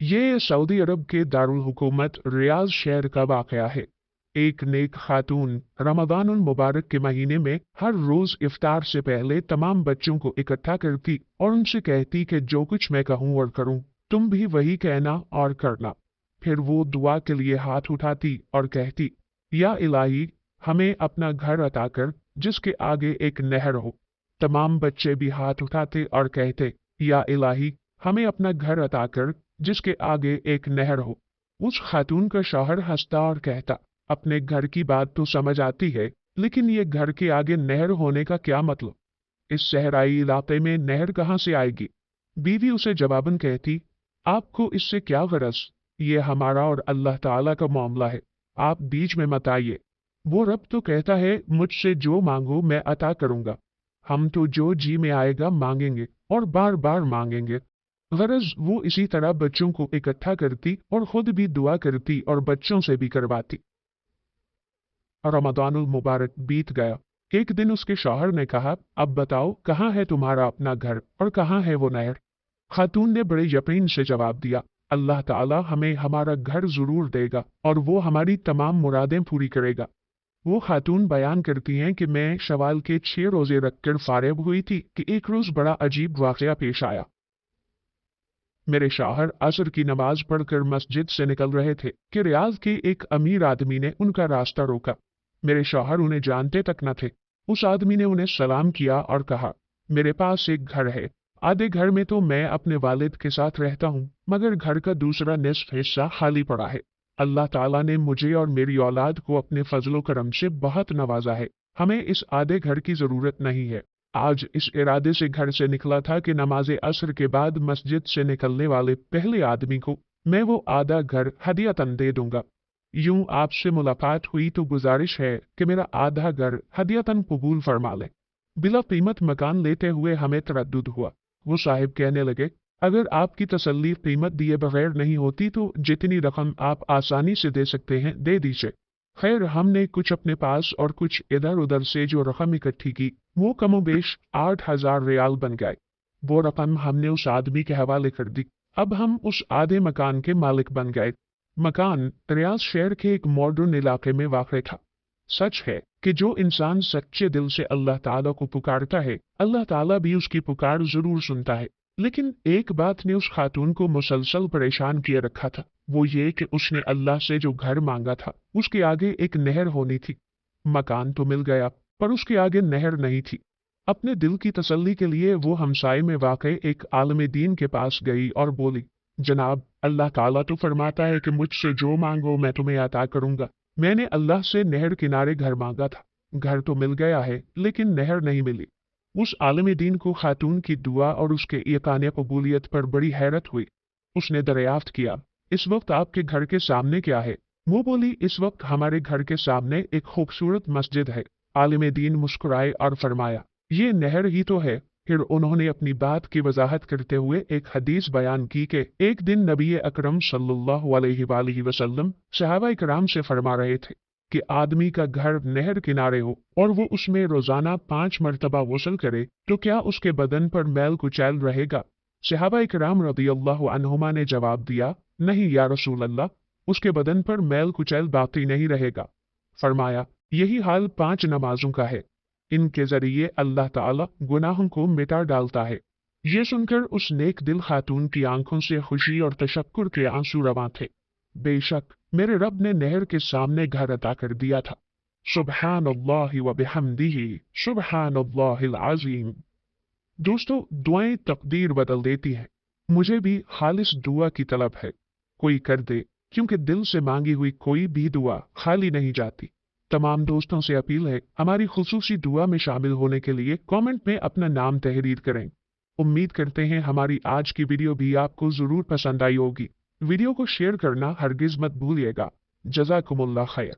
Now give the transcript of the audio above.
ये सऊदी अरब के दारुल हुकूमत रियाज शहर का वाकया है। एक नेक खातून रमजानुल मुबारक के महीने में हर रोज इफ्तार से पहले तमाम बच्चों को इकट्ठा करती और उनसे कहती कि जो कुछ मैं कहूँ और करूँ तुम भी वही कहना और करना। फिर वो दुआ के लिए हाथ उठाती और कहती, या इलाही, हमें अपना घर अता कर जिसके आगे एक नहर हो। तमाम बच्चे भी हाथ उठाते और कहते, या इलाही, हमें अपना घर अता कर जिसके आगे एक नहर हो। उस खातून का शौहर हंसता और कहता, अपने घर की बात तो समझ आती है, लेकिन ये घर के आगे नहर होने का क्या मतलब? इस सहराई इलाके में नहर कहाँ से आएगी? बीवी उसे जवाबन कहती, आपको इससे क्या गरज? ये हमारा और अल्लाह ताला का मामला है, आप बीच में मत आइए। वो रब तो कहता है, मुझसे जो मांगो मैं अता करूंगा। हम तो जो जी में आएगा मांगेंगे और बार बार मांगेंगे। गरज वो इसी तरह बच्चों को इकट्ठा करती और खुद भी दुआ करती और बच्चों से भी करवाती। रमदानुल मुबारक बीत गया। एक दिन उसके शौहर ने कहा, अब बताओ कहाँ है तुम्हारा अपना घर और कहाँ है वो नहर? खातून ने बड़े यकीन से जवाब दिया, अल्लाह ताला हमें हमारा घर जरूर देगा और वो हमारी तमाम मुरादें पूरी करेगा। वो खातून बयान करती हैं कि मैं शवाल के 6 रोजे रखकर फारिग हुई थी कि एक रोज बड़ा अजीब वाकया पेश आया। मेरे शौहर असर की नमाज पढ़कर मस्जिद से निकल रहे थे कि रियाज के एक अमीर आदमी ने उनका रास्ता रोका। मेरे शौहर उन्हें जानते तक न थे। उस आदमी ने उन्हें सलाम किया और कहा, मेरे पास एक घर है। आधे घर में तो मैं अपने वालिद के साथ रहता हूँ, मगर घर का दूसरा निस्फ हिस्सा खाली पड़ा है। अल्लाह ताला ने मुझे और मेरी औलाद को अपने फजलो करम से बहुत नवाजा है। हमें इस आधे घर की जरूरत नहीं है। आज इस इरादे से घर से निकला था कि नमाज असर के बाद मस्जिद से निकलने वाले पहले आदमी को मैं वो आधा घर हदियतन दे दूंगा। यूं आपसे मुलाकात हुई तो गुजारिश है कि मेरा आधा घर हदियतन कबूल फरमा ले। बिला कीमत मकान लेते हुए हमें तरद्दुद हुआ। वो साहिब कहने लगे, अगर आपकी तसल्ली कीमत दिए बगैर नहीं होती तो जितनी रकम आप आसानी से दे सकते हैं दे दीजिए। खैर, हमने कुछ अपने पास और कुछ इधर उधर से जो रकम इकट्ठी की वो कमोबेश 8,000 रियाल बन गए। वो रकम हमने उस आदमी के हवाले कर दी। अब हम उस आधे मकान के मालिक बन गए। मकान रियाज शहर के एक मॉडर्न इलाके में वाक़ था। सच है कि जो इंसान सच्चे दिल से अल्लाह ताला को पुकारता है, अल्लाह ताला भी उसकी पुकार जरूर सुनता है। लेकिन एक बात ने उस खातून को मुसलसल परेशान किए रखा था। वो ये कि उसने अल्लाह से जो घर मांगा था उसके आगे एक नहर होनी थी। मकान तो मिल गया पर उसके आगे नहर नहीं थी। अपने दिल की तसल्ली के लिए वो हमसाये में वाक़ई एक आलिम दीन के पास गई और बोली, जनाब, अल्लाह ताला तो फरमाता है कि मुझसे जो मांगो मैं तुम्हें अता करूंगा। मैंने अल्लाह से नहर किनारे घर मांगा था। घर तो मिल गया है लेकिन नहर नहीं मिली। उस आलिम दीन को खातून की दुआ और उसके यकान कबूलियत पर बड़ी हैरत हुई। उसने दरियाफ्त किया, इस वक्त आपके घर के सामने क्या है? वो बोली, इस वक्त हमारे घर के सामने एक खूबसूरत मस्जिद है। आलिम दीन मुस्कुराए और फरमाया, ये नहर ही तो है। फिर उन्होंने अपनी बात की वजाहत करते हुए एक हदीस बयान की कि एक दिन नबी अकरम सल्लल्लाहु अलैहि वसल्लम सहाबा इकराम से फरमा रहे थे कि आदमी का घर नहर किनारे हो और वो उसमें रोजाना 5 मरतबा गुस्ल करे तो क्या उसके बदन पर मैल कुचैल रहेगा? सहाबा इकराम रदियल्लाहु अन्हुमा ने जवाब दिया, नहीं या रसूल अल्लाह, उसके बदन पर मैल कुचैल बाकी नहीं रहेगा। फरमाया, यही हाल 5 नमाजों का है। इनके जरिए अल्लाह ताला गुनाहों को मिटा डालता है। ये सुनकर उस नेक दिल खातून की आंखों से खुशी और तशक्कुर के आंसू रवां थे। बेशक मेरे रब ने नहर के सामने घर अता कर दिया था। सुब्हानल्लाहि व बिहम्दिही, सुब्हानल्लाहिल अज़ीम। दोस्तों, दुआएं तकदीर बदल देती हैं। मुझे भी खालिस दुआ की तलब है। कोई कर दे, क्योंकि दिल से मांगी हुई कोई भी दुआ खाली नहीं जाती। तमाम दोस्तों से अपील है, हमारी खुसूसी दुआ में शामिल होने के लिए कमेंट में अपना नाम तहरीर करें। उम्मीद करते हैं हमारी आज की वीडियो भी आपको जरूर पसंद आई होगी। वीडियो को शेयर करना हरगिज मत भूलिएगा। जज़ाकुमुल्लाह खैर।